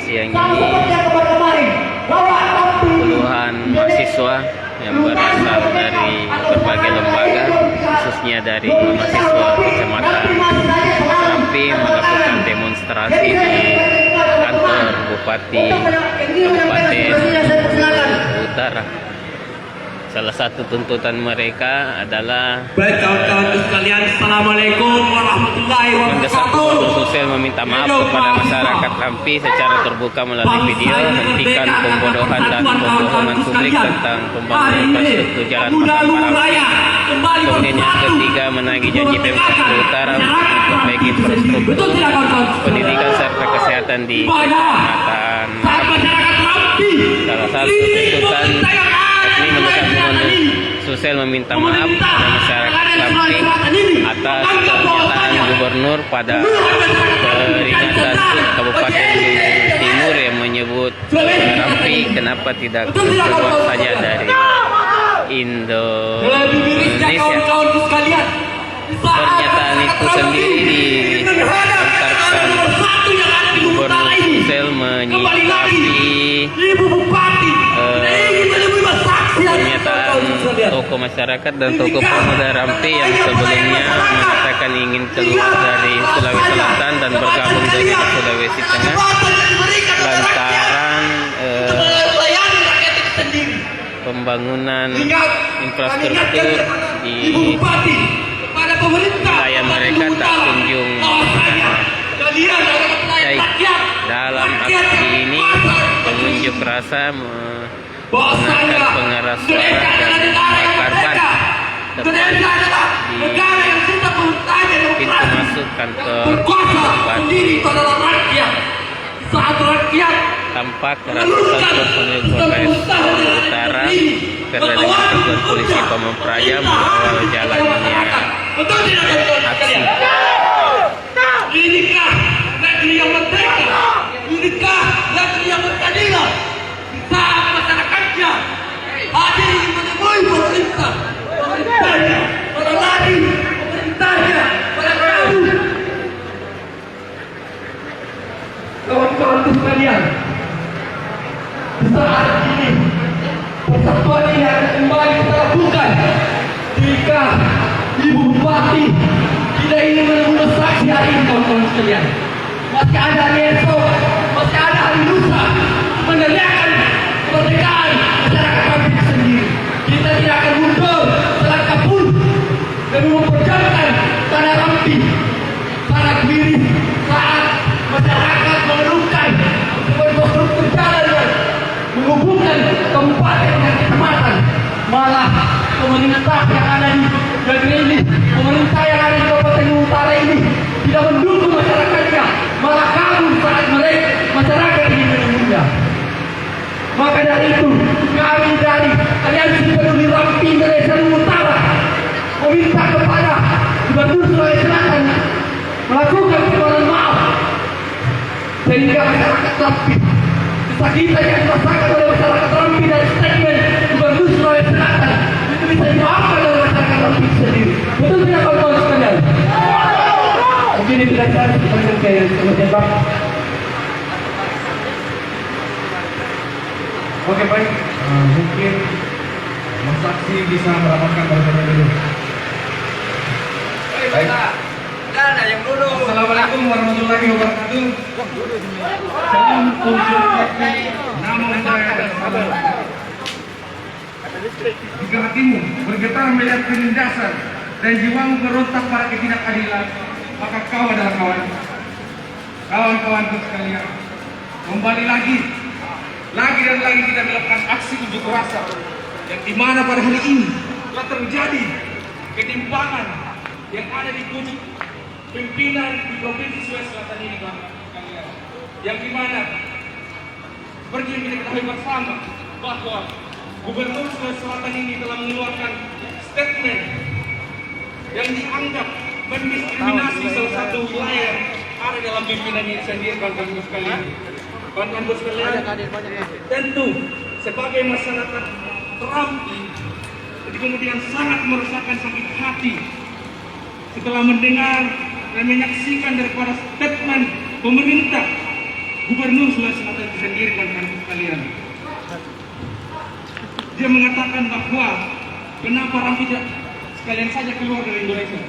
siang ini puluhan mahasiswa yang berasal dari berbagai lembaga, khususnya dari mahasiswa Kecamatan Rampi, melakukan demonstrasi di kantor Bupati Kabupaten Utara. Salah satu tuntutan mereka adalah baik kawan-kawan sekalian, assalamualaikum warahmatullahi mendesak wabarakatuh. Gubernur Sosial meminta maaf kepada masyarakat Rampi secara terbuka melalui video, hentikan pembodohan dan pembohongan publik tentang pembangunan infrastruktur jalan Rampi. Kemudian yang ketiga, menagih janji Pemkab Utara untuk memperbaiki infrastruktur pendidikan serta kesehatan di Kecamatan Rampi. Salah satu tuntutan ini mendesak Gubernur Sosial meminta maaf kepada masyarakat Rampi atas pernyataan Gubernur pada peringatan HUT Kabupaten Timur yang menyebut Rampi kenapa tidak keluar saja dari Indonesia. Pernyataan itu sendiri dilontarkan Gubernur Sosial menyikapi pernyataan tokoh masyarakat dan tokoh pemuda Rampi yang sebelumnya mengatakan ingin keluar dari Sulawesi Selatan dan bergabung dengan Sulawesi Tengah lantaran pembangunan infrastruktur di wilayah mereka tak kunjung baik. Dalam aksi ini pengunjuk rasa menggunakan pengeras suara dan membakar ban tepat di pintu masuk kantor Bupati. Tampak ratusan personil Polres Utara beserta dengan satuan polisi Pamong Praja mengawal jalannya aksi. Inikah negeri yang merdeka? Inikah negeri yang berkeadilan? Saat masyarakatnya hadir menemui pemerintah, pemerintahnya pada lari, pemerintahnya pada kabur. Kawan-kawan sekalian, saat ini persatuan ini akan kembali kita lakukan jika Ibu Bupati tidak ingin menunggu saksi hari ini. Kawan-kawan sekalian, masih ada hari esok, masih ada hari lusa meneriakan kemerdekaan masyarakat Rampi sendiri. Kita tidak akan mundur selangkah pun dan memperjuangkan tanah Rampi sangat miris saat masyarakat mengeluhkan infrastruktur jalan yang menghubungkan kabupaten dengan kecamatan. Malah pemerintah yang ada di negeri ini, pemerintah yang ada di Kabupaten Utara ini tidak mendukung masyarakatnya, malah kabur saat mereka masyarakat ini menunggunya. Maka dari itu kami dari Aliansi Peduli Rampi Indonesia Utara meminta kepada Gubernur Sulawesi Selatan melakukan permohonan maaf sehingga masyarakat Rampi, kesakitan yang dirasakan oleh masyarakat Rampi dan statement Gubernur Sulawesi Selatan itu bisa dimaafkan oleh masyarakat Rampi sendiri. Betul tidak kawan-kawan sekalian? Mungkin itu saja kemudian Pak. Oke baik, mungkin Mas Saksi bisa meramatkan bahasanya dulu. Baik. Ada yang dulu. Assalamualaikum warahmatullahi wabarakatuh. Salam untuk nama saya dan salam. Jika hatimu bergetar melihat penindasan dan jiwamu berontak pada ketidakadilan, maka kau adalah kawan-kawanku sekalian. Kembali lagi dan lagi kita melakukan aksi unjuk rasa yang dimana pada hari ini telah terjadi ketimpangan yang ada di pucuk pimpinan di Provinsi Sulawesi Selatan ini, Bapak sekalian, yang dimana seperti yang kita ketahui bersama bahwa Gubernur Sulawesi Selatan ini telah mengeluarkan statement yang dianggap mendiskriminasi salah satu wilayah yang ada dalam pimpinannya sendiri, kawan-kawan sekalian. Kawan-kawan sekalian, tentu sebagai masyarakat Rampi jadi kemudian sangat merasakan sakit hati setelah mendengar dan menyaksikan daripada statement pemerintah Gubernur Sulawesi Selatan itu sendiri dan rekan sekalian. Dia mengatakan bahwa kenapa Rampi tidak sekalian saja keluar dari Indonesia.